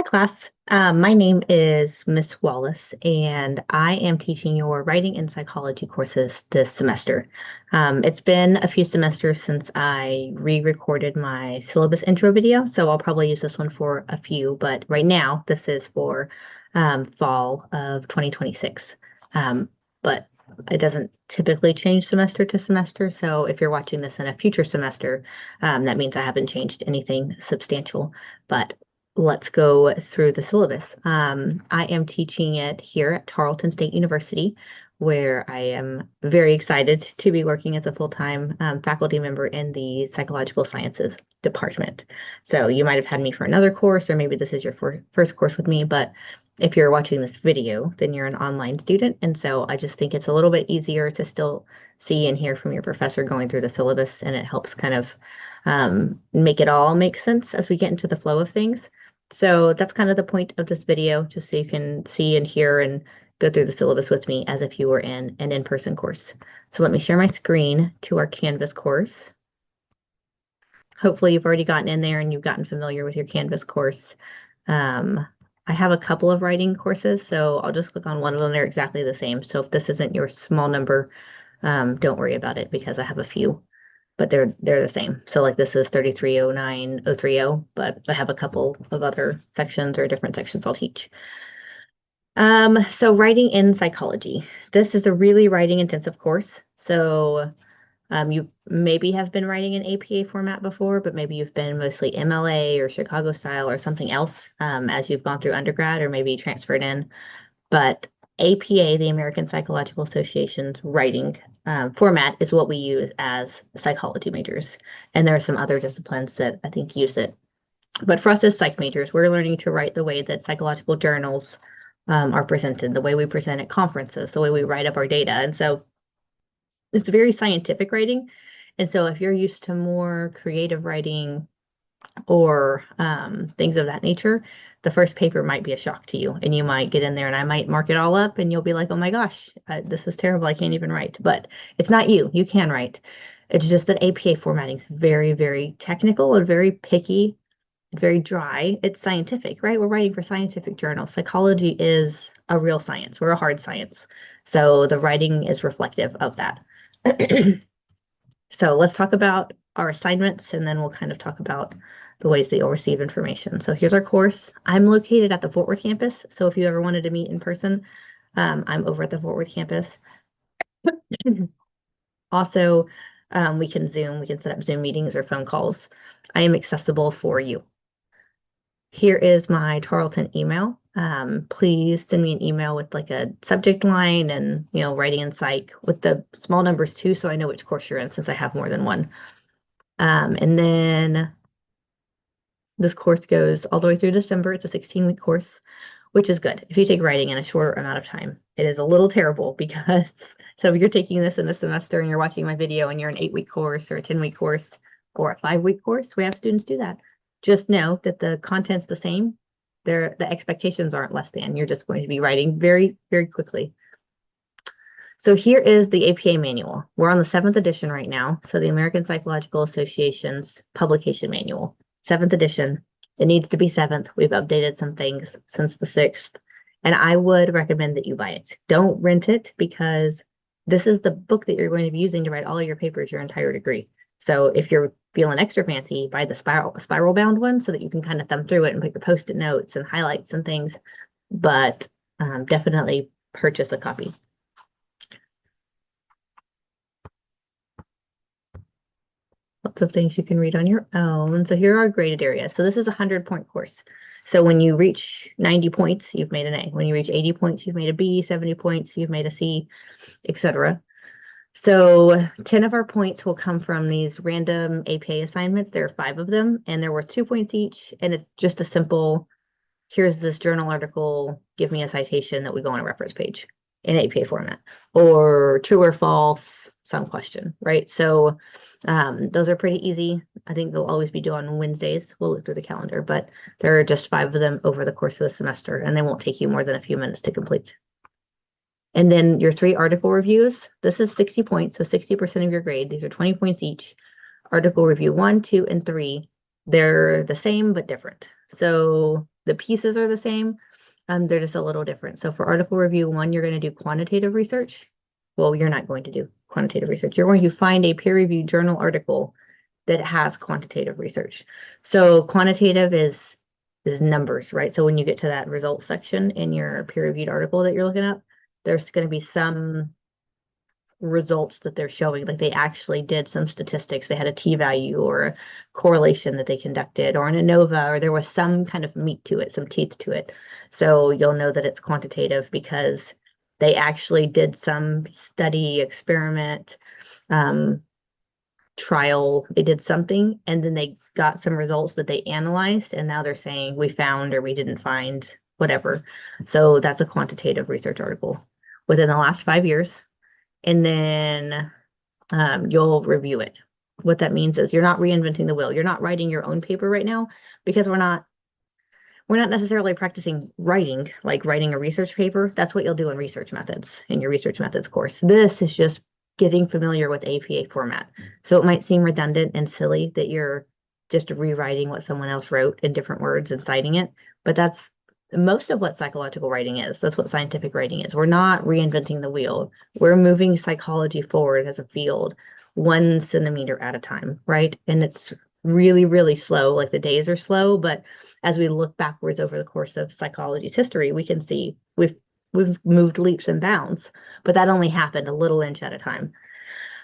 Hi, class. My name is Miss Wallace, and I am teaching your writing and psychology courses this semester. It's been a few semesters since I re-recorded my syllabus intro video, so I'll probably use this one for a few, but right now this is for fall of 2026. But it doesn't typically change semester to semester, so if you're watching this in a future semester, that means I haven't changed anything substantial. But let's go through the syllabus. I am teaching it here at Tarleton State University, where I am very excited to be working as a full-time faculty member in the psychological sciences department. So you might have had me for another course, or maybe this is your first course with me, but if you're watching this video, then you're an online student. And so I just think it's a little bit easier to still see and hear from your professor going through the syllabus, and it helps kind of make it all make sense as we get into the flow of things. So that's kind of the point of this video, just so you can see and hear and go through the syllabus with me as if you were in an in-person course. So let me share my screen to our Canvas course. Hopefully you've already gotten in there and you've gotten familiar with your Canvas course. I have a couple of writing courses, so I'll just click on one of them. They're exactly the same. So if this isn't your small number, don't worry about it because I have a few, but they're the same. So like this is 3309030, but I have a couple of other sections or different sections I'll teach. So writing in psychology. This is a really writing intensive course. So you maybe have been writing in APA format before, but maybe you've been mostly MLA or Chicago style or something else as you've gone through undergrad or maybe transferred in. But APA, the American Psychological Association's writing format, is what we use as psychology majors. And there are some other disciplines that I think use it. But for us as psych majors, we're learning to write the way that psychological journals are presented, the way we present at conferences, the way we write up our data. And so it's very scientific writing. And so if you're used to more creative writing or things of that nature, the first paper might be a shock to you. And you might get in there and I might mark it all up and you'll be like, oh my gosh, this is terrible. I can't even write. But it's not you. You can write. It's just that APA formatting is very, very technical and very picky and very dry. It's scientific, right? We're writing for scientific journals. Psychology is a real science. We're a hard science. So the writing is reflective of that. So let's talk about our assignments and then we'll kind of talk about the ways that you'll receive information. So here's our course. I'm located at the Fort Worth campus. So if you ever wanted to meet in person, I'm over at the Fort Worth campus. Also, we can Zoom, we can set up Zoom meetings or phone calls. I am accessible for you. Here is my Tarleton email. Please send me an email with like a subject line and, writing in psych with the small numbers too, so I know which course you're in since I have more than one. And then this course goes all the way through December. It's a 16-week course, which is good. If you take writing in a shorter amount of time, it is a little terrible because so if you're taking this in a semester and you're watching my video and you're an 8-week course or a 10-week course or a 5-week course, we have students do that. Just know that the content's the same. The expectations aren't less than. You're just going to be writing very, very quickly. So here is the APA manual. We're on the 7th edition right now. So the American Psychological Association's publication manual, 7th edition. It needs to be 7th. We've updated some things since the 6th. And I would recommend that you buy it. Don't rent it because this is the book that you're going to be using to write all of your papers your entire degree. So if you're feeling extra fancy, buy the spiral bound one so that you can kind of thumb through it and put your post-it notes and highlights and things. But definitely purchase a copy. Lots of things you can read on your own. So here are graded areas. So this is a 100-point course. So when you reach 90 points, you've made an A. When you reach 80 points, you've made a B. 70 points, you've made a C, etc. So 10 of our points will come from these random APA assignments. There are 5 of them, and they're worth 2 points each. And it's just a simple, here's this journal article, give me a citation that we go on a reference page in APA format, or true or false, some question, right? So those are pretty easy. I think they'll always be due on Wednesdays. We'll look through the calendar, but there are just 5 of them over the course of the semester, and they won't take you more than a few minutes to complete. And then your 3 article reviews. This is 60 points, so 60% of your grade. These are 20 points each. Article review 1, 2, and 3 They're the same but different. So the pieces are the same, they're just a little different. So for article review one, you're going to do quantitative research. Well, you're not going to do quantitative research. You're going to find a peer-reviewed journal article that has quantitative research. So quantitative is numbers, right? So when you get to that results section in your peer-reviewed article that you're looking up, there's going to be some results that they're showing, like they actually did some statistics. They had a t-value or a correlation that they conducted, or an ANOVA, or there was some kind of meat to it, some teeth to it. So you'll know that it's quantitative because they actually did some study, experiment, um, trial. They did something, and then they got some results that they analyzed, and now they're saying we found or we didn't find whatever. So that's a quantitative research article within the last 5 years, and then you'll review it. What that means is you're not reinventing the wheel. You're not writing your own paper right now because we're not necessarily practicing writing, like writing a research paper. That's what you'll do in research methods, in your research methods course. This is just getting familiar with APA format. So it might seem redundant and silly that you're just rewriting what someone else wrote in different words and citing it, but that's most of what psychological writing is. That's what scientific writing is. We're not reinventing the wheel. We're moving psychology forward as a field 1 centimeter at a time, right? And it's really, really slow. Like the days are slow, but as we look backwards over the course of psychology's history, we can see we've moved leaps and bounds, but that only happened a little inch at a time.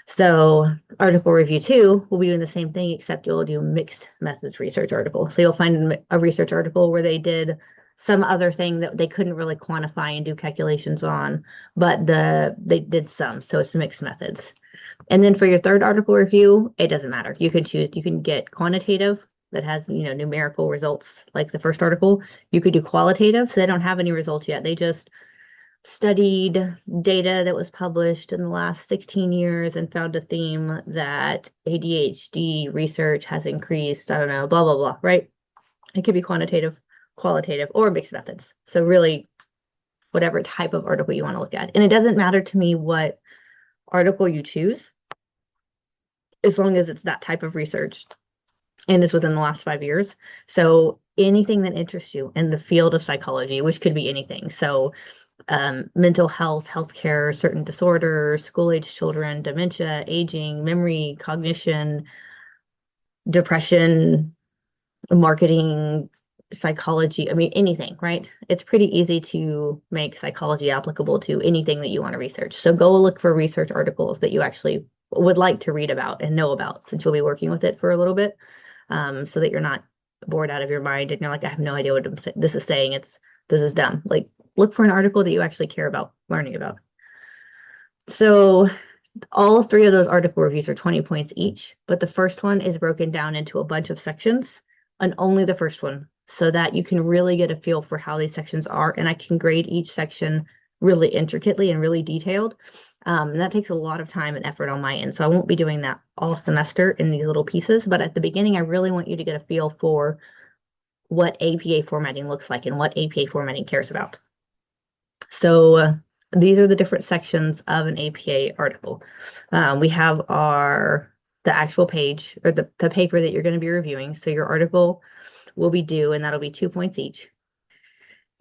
So article review two will be doing the same thing, except you'll do mixed methods research article. So you'll find a research article where they did some other thing that they couldn't really quantify and do calculations on, but they did some. So it's mixed methods. And then for your third article review, it doesn't matter. You can choose, you can get quantitative that has, numerical results like the first article. You could do qualitative, so they don't have any results yet. They just studied data that was published in the last 16 years and found a theme that ADHD research has increased, I don't know, blah, blah, blah, right? It could be quantitative, qualitative, or mixed methods. So really, whatever type of article you want to look at. And it doesn't matter to me what article you choose, as long as it's that type of research and is within the last 5 years. So anything that interests you in the field of psychology, which could be anything. So mental health, healthcare, certain disorders, school-age children, dementia, aging, memory, cognition, depression, marketing, psychology. I mean, anything, right? It's pretty easy to make psychology applicable to anything that you want to research. So go look for research articles that you actually would like to read about and know about, since you'll be working with it for a little bit, so that you're not bored out of your mind and you're like, I have no idea what this is saying. This is dumb. Like, look for an article that you actually care about learning about. So all three of those article reviews are 20 points each, but the first one is broken down into a bunch of sections, and only the first one, so that you can really get a feel for how these sections are. And I can grade each section really intricately and really detailed. And that takes a lot of time and effort on my end. So I won't be doing that all semester in these little pieces, but at the beginning, I really want you to get a feel for what APA formatting looks like and what APA formatting cares about. So these are the different sections of an APA article. We have the actual page, or the paper that you're going to be reviewing. So your article will be due, and that'll be 2 points each.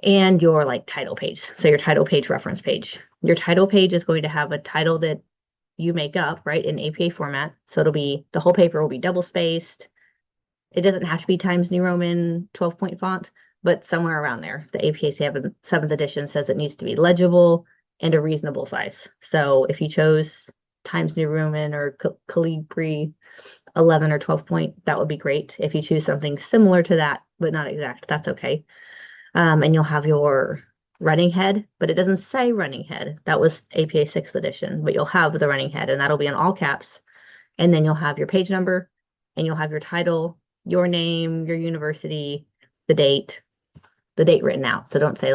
And your title page. So your title page, reference page. Your title page is going to have a title that you make up, right, in APA format. So the whole paper will be double spaced. It doesn't have to be Times New Roman 12-point font, but somewhere around there. The APA 7th edition says it needs to be legible and a reasonable size. So if you chose Times New Roman or Calibri 11 or 12-point, that would be great. If you choose something similar to that, but not exact, that's okay. And you'll have your running head, but it doesn't say running head. That was APA 6th edition, but you'll have the running head, and that'll be in all caps. And then you'll have your page number, and you'll have your title, your name, your university, the date written out. So don't say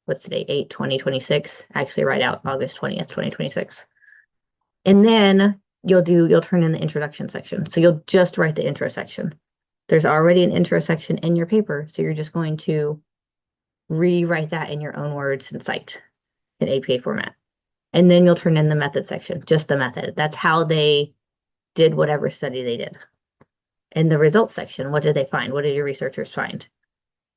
what's today, 8/20/26. Actually write out August 20th, 2026. And then you'll turn in the introduction section. So you'll just write the intro section. There's already an intro section in your paper, so you're just going to rewrite that in your own words and cite in APA format. And then you'll turn in the method section, just the method. That's how they did whatever study they did. In the results section, what did they find? What did your researchers find?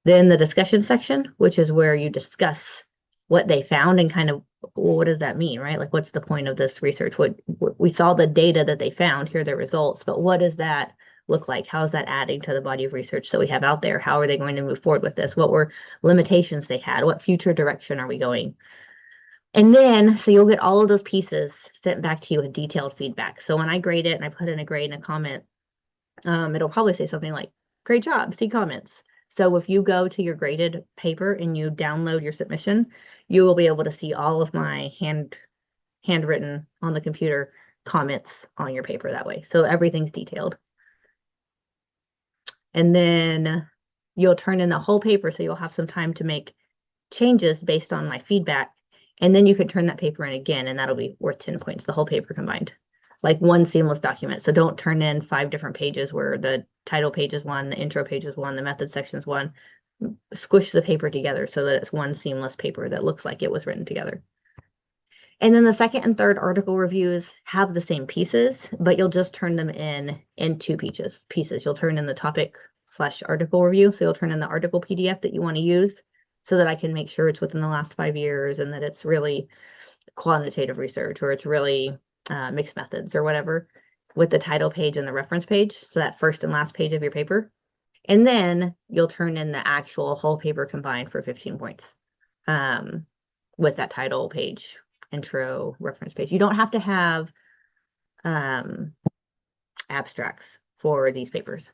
Then the discussion section, which is where you discuss what they found and kind of, well, what does that mean, right? Like, what's the point of this research? What we saw the data that they found, here are the results, but what does that look like? How is that adding to the body of research that we have out there? How are they going to move forward with this? What were limitations they had? What future direction are we going? And then, so you'll get all of those pieces sent back to you with detailed feedback. So when I grade it and I put in a grade and a comment, it'll probably say something like, great job, see comments. So if you go to your graded paper and you download your submission, you will be able to see all of my handwritten on the computer comments on your paper that way. So everything's detailed. And then you'll turn in the whole paper, so you'll have some time to make changes based on my feedback. And then you could turn that paper in again, and that'll be worth 10 points, the whole paper combined. Like one seamless document. So don't turn in 5 different pages where the title page is one, the intro page is one, the method section is one. Squish the paper together so that it's one seamless paper that looks like it was written together. And then the second and third article reviews have the same pieces, but you'll just turn them in 2 pieces. You'll turn in the topic/article review. So you'll turn in the article PDF that you want to use so that I can make sure it's within the last 5 years and that it's really quantitative research or it's really mixed methods or whatever, with the title page and the reference page. So that first and last page of your paper. And then you'll turn in the actual whole paper combined for 15 points with that title page, intro, reference page. You don't have to have abstracts for these papers.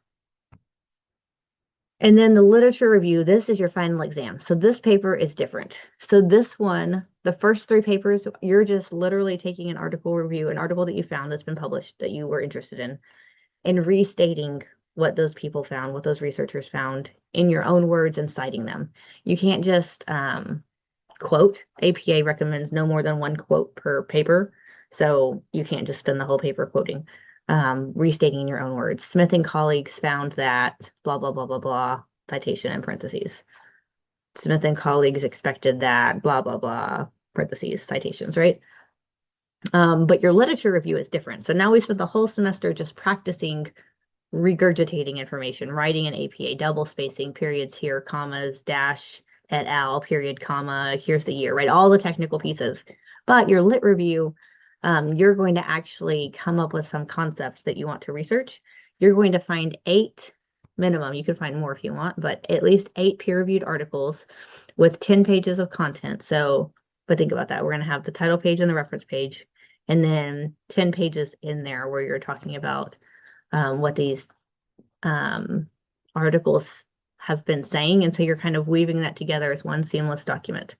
And then the literature review, this is your final exam. So this paper is different. So this one, the first 3 papers, you're just literally taking an article review, an article that you found that's been published that you were interested in, and restating what those people found, what those researchers found in your own words and citing them. You can't just quote. APA recommends no more than 1 quote per paper. So you can't just spend the whole paper quoting. Restating in your own words. Smith and colleagues found that blah, blah, blah, blah, blah, citation in parentheses. Smith and colleagues expected that blah, blah, blah, parentheses, citations, right? But your literature review is different. So now we spent the whole semester just practicing regurgitating information, writing an APA, double spacing, periods here, commas, dash, et al., period, comma, here's the year, right? All the technical pieces. But your lit review, you're going to actually come up with some concepts that you want to research. You're going to find 8 minimum. You could find more if you want, but at least 8 peer-reviewed articles with 10 pages of content. So, but think about that. We're going to have the title page and the reference page, and then 10 pages in there where you're talking about what these articles have been saying. And so you're kind of weaving that together as one seamless document.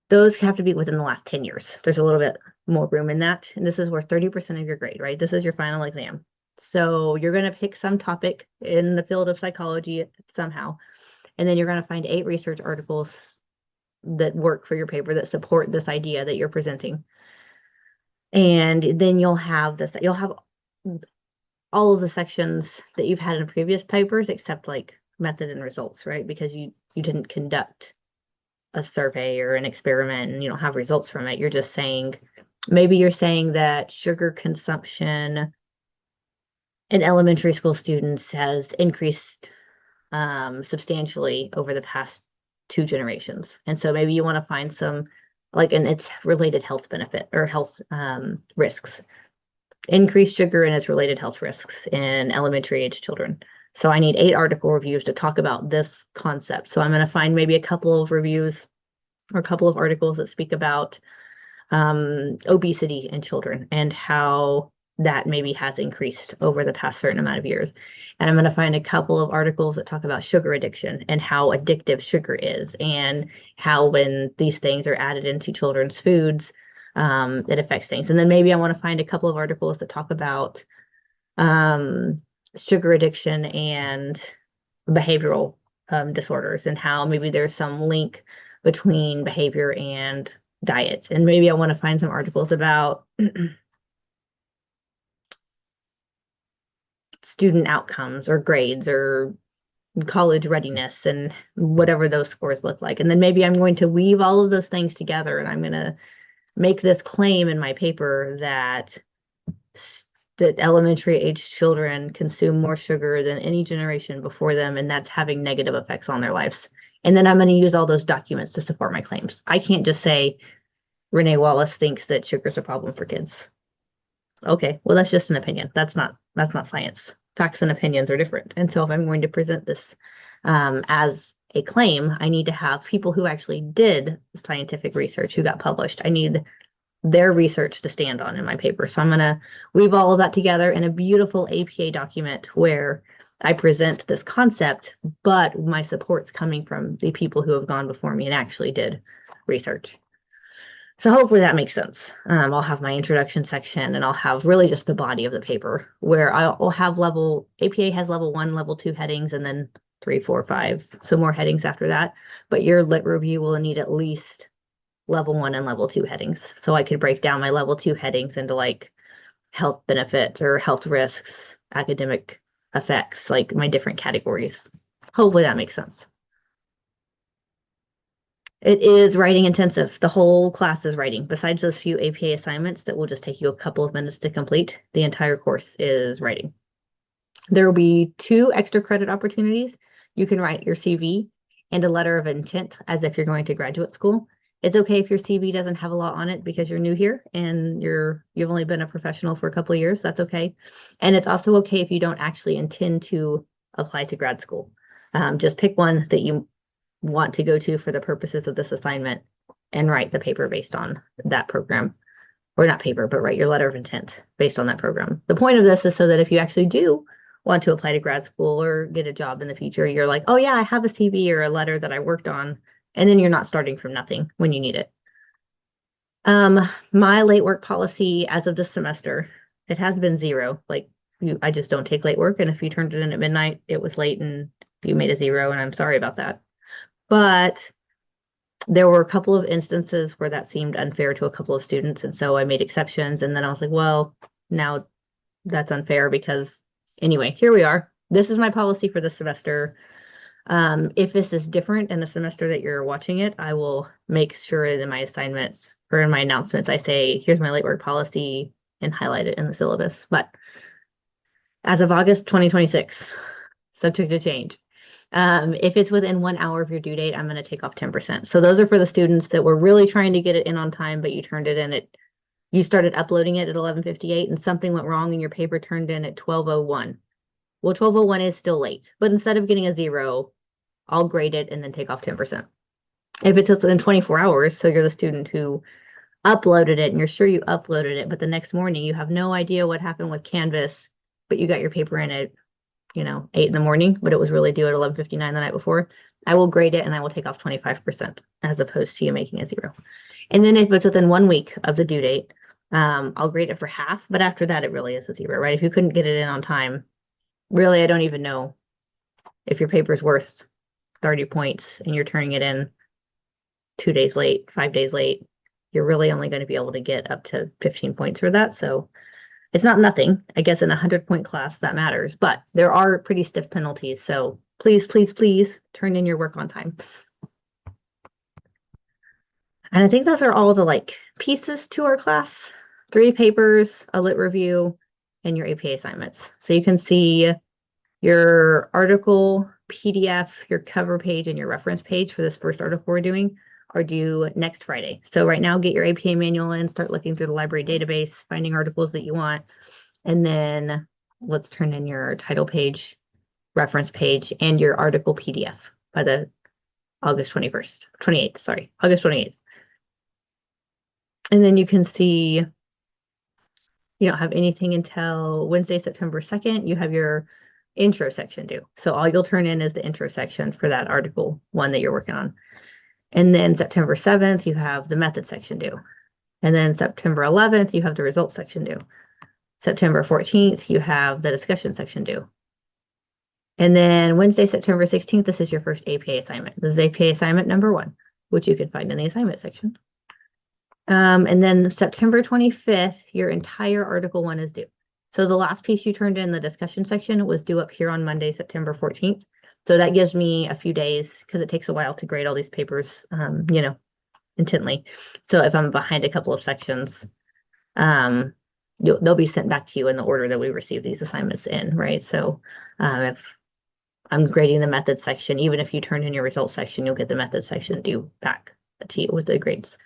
Those have to be within the last 10 years. There's a little bit more room in that. And this is where 30% of your grade, right? This is your final exam. So you're going to pick some topic in the field of psychology somehow. And then you're going to find 8 research articles that work for your paper that support this idea that you're presenting. And then you'll have all of the sections that you've had in previous papers, except like method and results, right? Because you didn't conduct a survey or an experiment and you don't have results from it. You're just saying, maybe you're saying that sugar consumption in elementary school students has increased substantially over the past 2 generations. And so maybe you want to find some, like, and its related health benefit or health risks. Increased sugar and its related health risks in elementary age children. So I need 8 article reviews to talk about this concept. So I'm going to find maybe a couple of reviews or a couple of articles that speak about obesity in children and how that maybe has increased over the past certain amount of years. And I'm going to find a couple of articles that talk about sugar addiction and how addictive sugar is and how when these things are added into children's foods, it affects things. And then maybe I want to find a couple of articles that talk about sugar addiction and behavioral disorders and how maybe there's some link between behavior and diet. And maybe I want to find some articles about student outcomes or grades or college readiness and whatever those scores look like. And then maybe I'm going to weave all of those things together and I'm going to make this claim in my paper that that elementary age children consume more sugar than any generation before them, and that's having negative effects on their lives. And then I'm going to use all those documents to support my claims. I can't just say Renee Wallace thinks that sugar's a problem for kids. Okay, well that's just an opinion. That's not science. Facts and opinions are different. And so if I'm going to present this as a claim, I need to have people who actually did scientific research who got published. I need their research to stand on in my paper. So I'm going to weave all of that together in a beautiful APA document where I present this concept, but my support's coming from the people who have gone before me and actually did research. So hopefully that makes sense. I'll have my introduction section and I'll have really just the body of the paper where I'll have APA has level 1, level 2 headings, and then 3, 4, 5, so more headings after that. But your lit review will need at least level 1 and level 2 headings. So I could break down my level 2 headings into like health benefits or health risks, academic effects, like my different categories. Hopefully that makes sense. It is writing intensive. The whole class is writing. Besides those few APA assignments that will just take you a couple of minutes to complete, the entire course is writing. There will be 2 extra credit opportunities. You can write your CV and a letter of intent as if you're going to graduate school. It's okay if your CV doesn't have a lot on it because you're new here and you've only been a professional for a couple of years. That's okay. And it's also okay if you don't actually intend to apply to grad school. Just pick one that you want to go to for the purposes of this assignment and write the paper based on that program. Or not paper, but write your letter of intent based on that program. The point of this is so that if you actually do want to apply to grad school or get a job in the future, you're like, oh yeah, I have a CV or a letter that I worked on, and then you're not starting from nothing when you need it. My late work policy as of this semester, it has been 0. Like I just don't take late work, and if you turned it in at midnight, it was late and you made a 0, and I'm sorry about that. But there were a couple of instances where that seemed unfair to a couple of students, and so I made exceptions, and then I was like, well, now that's unfair because anyway, here we are. This is my policy for this semester. If this is different in the semester that you're watching it, I will make sure in my assignments or in my announcements, I say, here's my late work policy and highlight it in the syllabus. But as of August 2026, subject to change. If it's within 1 hour of your due date, I'm going to take off 10%. So those are for the students that were really trying to get it in on time, but you turned it in you started uploading it at 11:58 and something went wrong and your paper turned in at 12:01. Well, 12:01 is still late, but instead of getting a 0, I'll grade it and then take off 10%. If it's within 24 hours, so you're the student who uploaded it and you're sure you uploaded it, but the next morning you have no idea what happened with Canvas, but you got your paper in at 8 in the morning, but it was really due at 11:59 the night before, I will grade it and I will take off 25% as opposed to you making a 0. And then if it's within 1 week of the due date, I'll grade it for half, but after that, it really is a 0, right? If you couldn't get it in on time, really, I don't even know if your paper's worth 30 points and you're turning it in 2 days late, 5 days late, you're really only going to be able to get up to 15 points for that. So it's not nothing. I guess in a 100-point class that matters, but there are pretty stiff penalties. So please, please, please turn in your work on time. And I think those are all the pieces to our class. 3 papers, a lit review, and your APA assignments. So you can see your article PDF, your cover page, and your reference page for this first article we're doing are due next Friday. So right now, get your APA manual in, start looking through the library database, finding articles that you want, and then let's turn in your title page, reference page, and your article PDF by the August 28th, sorry, August 28th. And then you can see you don't have anything until Wednesday, September 2nd. You have your intro section due. So all you'll turn in is the intro section for that article 1 that you're working on. And then September 7th, you have the method section due. And then September 11th, you have the results section due. September 14th, you have the discussion section due. And then Wednesday, September 16th, this is your first APA assignment. This is APA assignment number 1, which you can find in the assignment section. And then September 25th, your entire article 1 is due. So the last piece you turned in the discussion section was due up here on Monday, September 14th. So that gives me a few days because it takes a while to grade all these papers, intently. So if I'm behind a couple of sections, they'll be sent back to you in the order that we receive these assignments in, right? So if I'm grading the methods section, even if you turn in your results section, you'll get the methods section due back to you with the grades.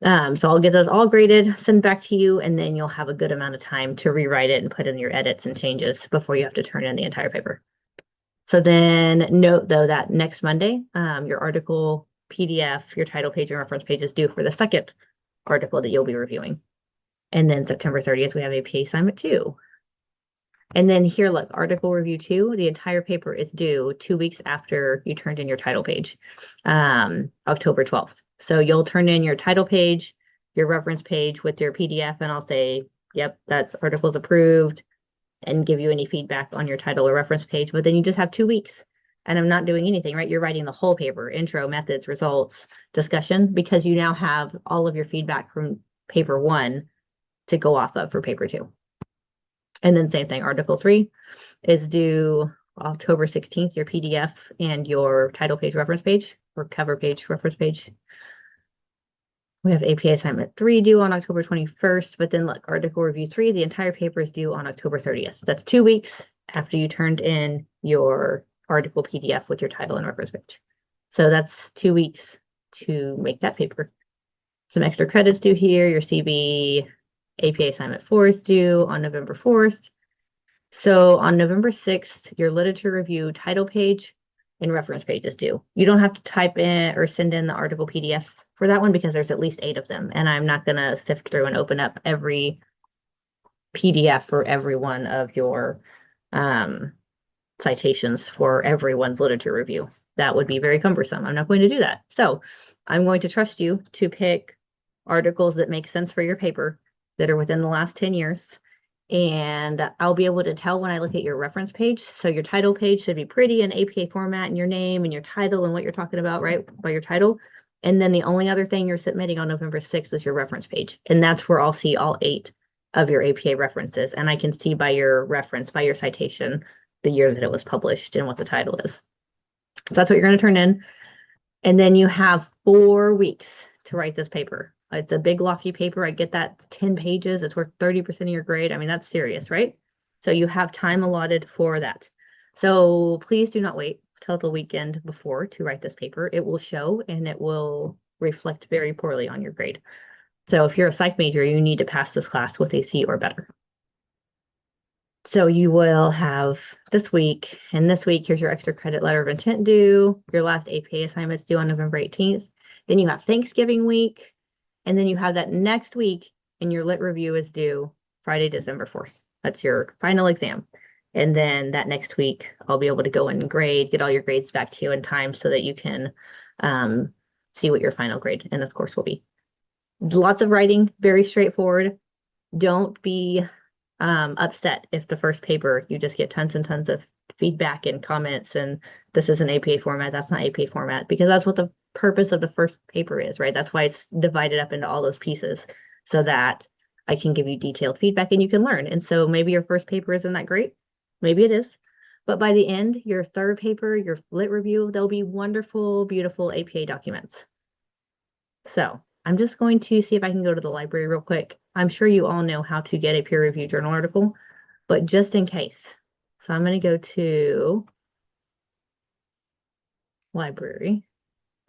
So I'll get those all graded, send back to you, and then you'll have a good amount of time to rewrite it and put in your edits and changes before you have to turn in the entire paper. So then note though that next Monday, your article PDF, your title page and reference page is due for the second article that you'll be reviewing. And then September 30th, we have APA assignment 2. And then here, look, article review 2, the entire paper is due 2 weeks after you turned in your title page, October 12th. So you'll turn in your title page, your reference page with your PDF, and I'll say, yep, that article's approved, and give you any feedback on your title or reference page. But then you just have 2 weeks. And I'm not doing anything, right? You're writing the whole paper, intro, methods, results, discussion, because you now have all of your feedback from paper 1 to go off of for paper 2. And then same thing, article 3 is due October 16th, your PDF and your title page reference page or cover page reference page. We have APA assignment 3 due on October 21st, but then look, article review 3, the entire paper is due on October 30th. That's 2 weeks after you turned in your article PDF with your title and reference page. So that's 2 weeks to make that paper. Some extra credits due here. Your CB APA assignment 4 is due on November 4th. So on November 6th, your literature review title page and reference page is due. You don't have to type in or send in the article PDFs for that one because there's at least 8 of them. And I'm not going to sift through and open up every PDF for every one of your citations for everyone's literature review. That would be very cumbersome. I'm not going to do that. So I'm going to trust you to pick articles that make sense for your paper that are within the last 10 years. And I'll be able to tell when I look at your reference page. So your title page should be pretty in APA format and your name and your title and what you're talking about, right, by your title. And then the only other thing you're submitting on November 6th is your reference page. And that's where I'll see all 8 of your APA references. And I can see by your reference, by your citation, the year that it was published and what the title is. So that's what you're going to turn in. And then you have 4 weeks to write this paper. It's a big, lofty paper. I get that 10 pages. It's worth 30% of your grade. I mean, that's serious, right? So you have time allotted for that. So please do not wait till the weekend before to write this paper. It will show and it will reflect very poorly on your grade. So if you're a psych major, you need to pass this class with a C or better. So you will have this week, and this week, here's your extra credit letter of intent due. Your last APA assignment is due on November 18th. Then you have Thanksgiving week, and then you have that next week, and your lit review is due Friday, December 4th. That's your final exam. And then that next week, I'll be able to go in and grade, get all your grades back to you in time so that you can see what your final grade in this course will be. Lots of writing, very straightforward. Don't be upset if the first paper you just get tons and tons of feedback and comments and this is an APA format, that's not APA format, because that's what the purpose of the first paper is, right? That's why it's divided up into all those pieces so that I can give you detailed feedback and you can learn. And so maybe your first paper isn't that great, maybe it is, but by the end, your third paper, your lit review, there'll be wonderful, beautiful APA documents. So I'm just going to see if I can go to the library real quick. I'm sure you all know how to get a peer review journal article, but just in case. So I'm going to go to library.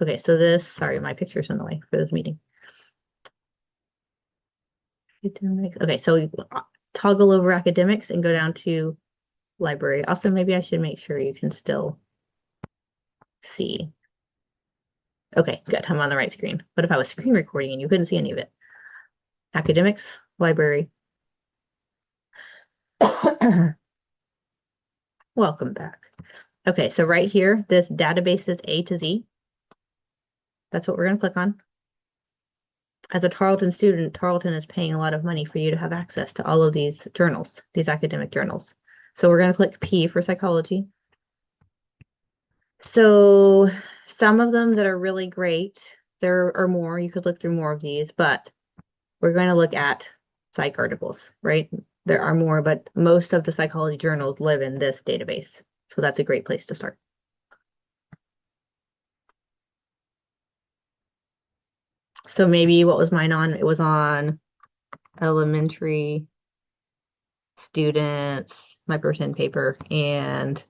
Okay, so this, sorry, my picture's in the way for this meeting. Okay, so toggle over academics and go down to library. Also, maybe I should make sure you can still see. Okay, good, I'm on the right screen. What if I was screen recording and you couldn't see any of it? Academics, library. Welcome back. Okay, so right here, this database is A to Z. That's what we're going to click on. As a Tarleton student, Tarleton is paying a lot of money for you to have access to all of these journals, these academic journals. So we're going to click P for psychology. So some of them that are really great, there are more, you could look through more of these, but we're going to look at psych articles, right? There are more, but most of the psychology journals live in this database. So that's a great place to start. So maybe what was mine on? It was on elementary students, my percent paper, and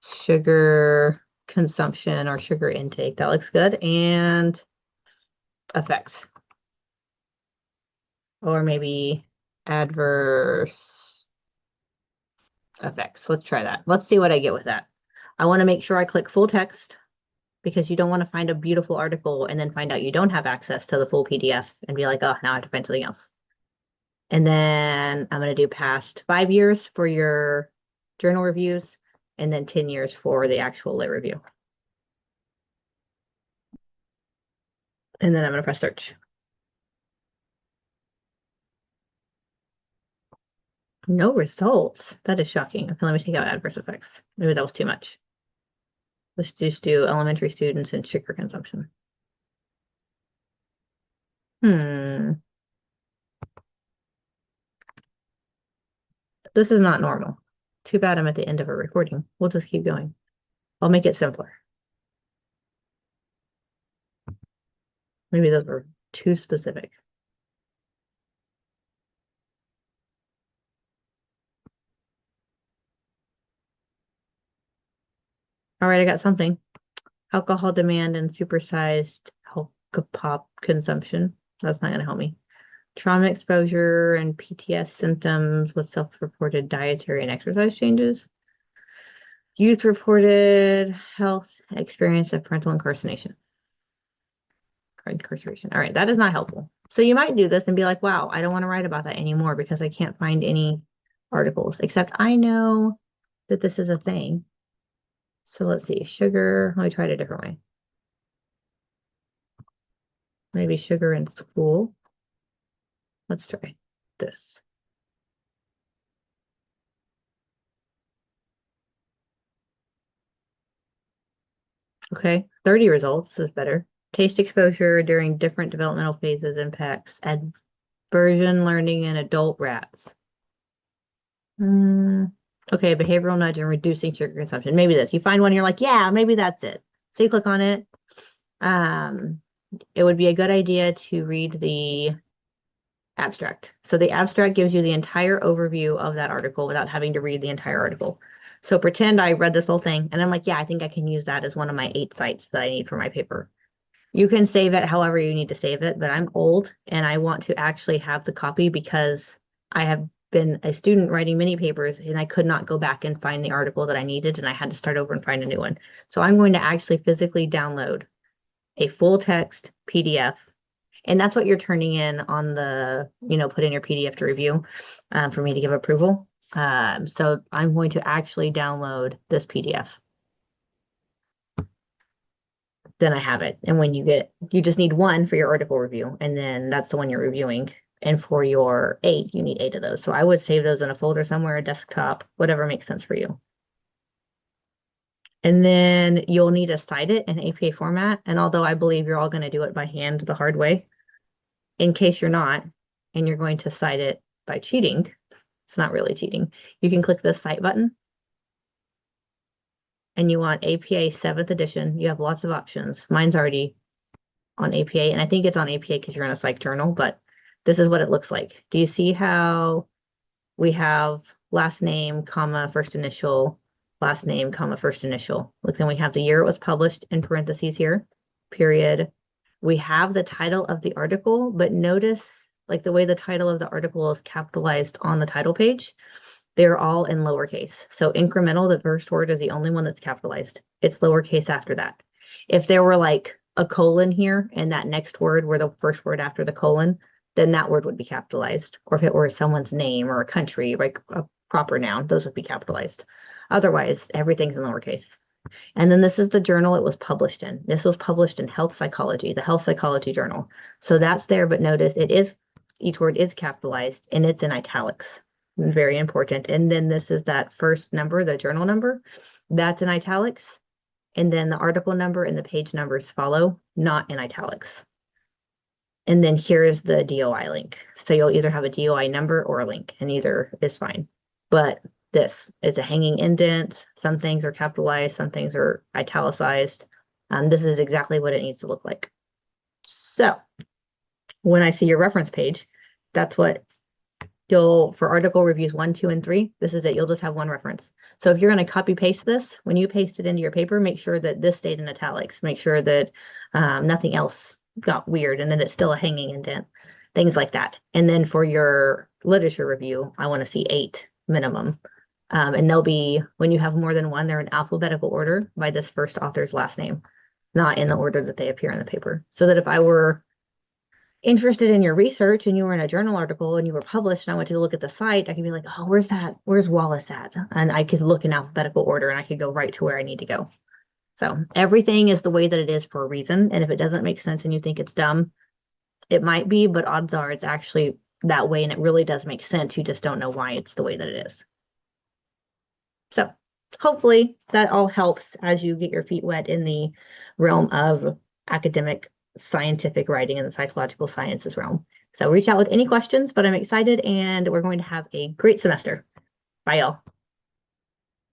sugar consumption or sugar intake. That looks good. And effects. Or maybe adverse effects. Let's try that. Let's see what I get with that. I want to make sure I click full text because you don't want to find a beautiful article and then find out you don't have access to the full PDF and be like, oh, now I have to find something else. And then I'm going to do past 5 years for your journal reviews and then 10 years for the actual lit review. And then I'm going to press search. No results. That is shocking. Okay, let me take out adverse effects. Maybe that was too much. Let's just do elementary students and sugar consumption. Hmm. This is not normal. Too bad I'm at the end of a recording. We'll just keep going. I'll make it simpler. Maybe those were too specific. All right, I got something. Alcohol demand and supersized alcohol consumption. That's not going to help me. Trauma exposure and PTS symptoms with self-reported dietary and exercise changes. Youth reported health experience of parental incarceration. Incarceration. All right, that is not helpful. So you might do this and be like, wow, I don't want to write about that anymore because I can't find any articles, except I know that this is a thing. So let's see, sugar. Let me try it a different way. Maybe sugar in school. Let's try this. Okay, 30 results is better. Taste exposure during different developmental phases impacts aversion learning in adult rats. Okay, behavioral nudge and reducing sugar consumption. Maybe this. You find one, you're like, yeah, maybe that's it. So you click on it. It would be a good idea to read the abstract. So the abstract gives you the entire overview of that article without having to read the entire article. So pretend I read this whole thing and I'm like, yeah, I think I can use that as one of my 8 sites that I need for my paper. You can save it however you need to save it, but I'm old and I want to actually have the copy because I have been a student writing many papers and I could not go back and find the article that I needed and I had to start over and find a new one. So I'm going to actually physically download a full text PDF. And that's what you're turning in on the, put in your PDF to review for me to give approval. So I'm going to actually download this PDF. Then I have it. And when you just need one for your article review, and then that's the one you're reviewing. And for your 8, you need 8 of those. So I would save those in a folder somewhere, a desktop, whatever makes sense for you. And then you'll need to cite it in APA format. And although I believe you're all going to do it by hand the hard way, in case you're not, and you're going to cite it by cheating, it's not really cheating. You can click the cite button and you want APA 7th edition. You have lots of options. Mine's already on APA, and I think it's on APA because you're in a psych journal, but this is what it looks like. Do you see how we have last name, comma, first initial, last name, comma, first initial? Look, then we have the year it was published in parentheses here, period. We have the title of the article, but notice like the way the title of the article is capitalized on the title page, they're all in lowercase. So incremental, the first word is the only one that's capitalized. It's lowercase after that. If there were like a colon here and that next word were the first word after the colon, then that word would be capitalized. Or if it were someone's name or a country, like a proper noun, those would be capitalized. Otherwise, everything's in lowercase. And then this is the journal it was published in. This was published in Health Psychology, the Health Psychology Journal. So that's there, but notice each word is capitalized and it's in italics. Very important. And then this is that first number, the journal number, that's in italics. And then the article number and the page numbers follow, not in italics. And then here is the DOI link. So you'll either have a DOI number or a link, and either is fine. But this is a hanging indent. Some things are capitalized, some things are italicized. This is exactly what it needs to look like. So when I see your reference page, That's what you'll, for article reviews 1, 2, and 3, this is it. You'll just have one reference. So if you're going to copy paste this, when you paste it into your paper, make sure that this stayed in italics. Make sure that nothing else got weird and then it's still a hanging indent, things like that. And then for your literature review, I want to see 8 minimum. And they'll be, when you have more than one, they're in alphabetical order by this first author's last name, not in the order that they appear in the paper. So that if I were interested in your research and you were in a journal article and you were published and I went to look at the site, I could be like, oh, where's that? Where's Wallace at? And I could look in alphabetical order and I could go right to where I need to go. So everything is the way that it is for a reason. And if it doesn't make sense and you think it's dumb, it might be, but odds are it's actually that way and it really does make sense. You just don't know why it's the way that it is. So hopefully that all helps as you get your feet wet in the realm of academic scientific writing in the psychological sciences realm. So reach out with any questions, but I'm excited and we're going to have a great semester. Bye, y'all.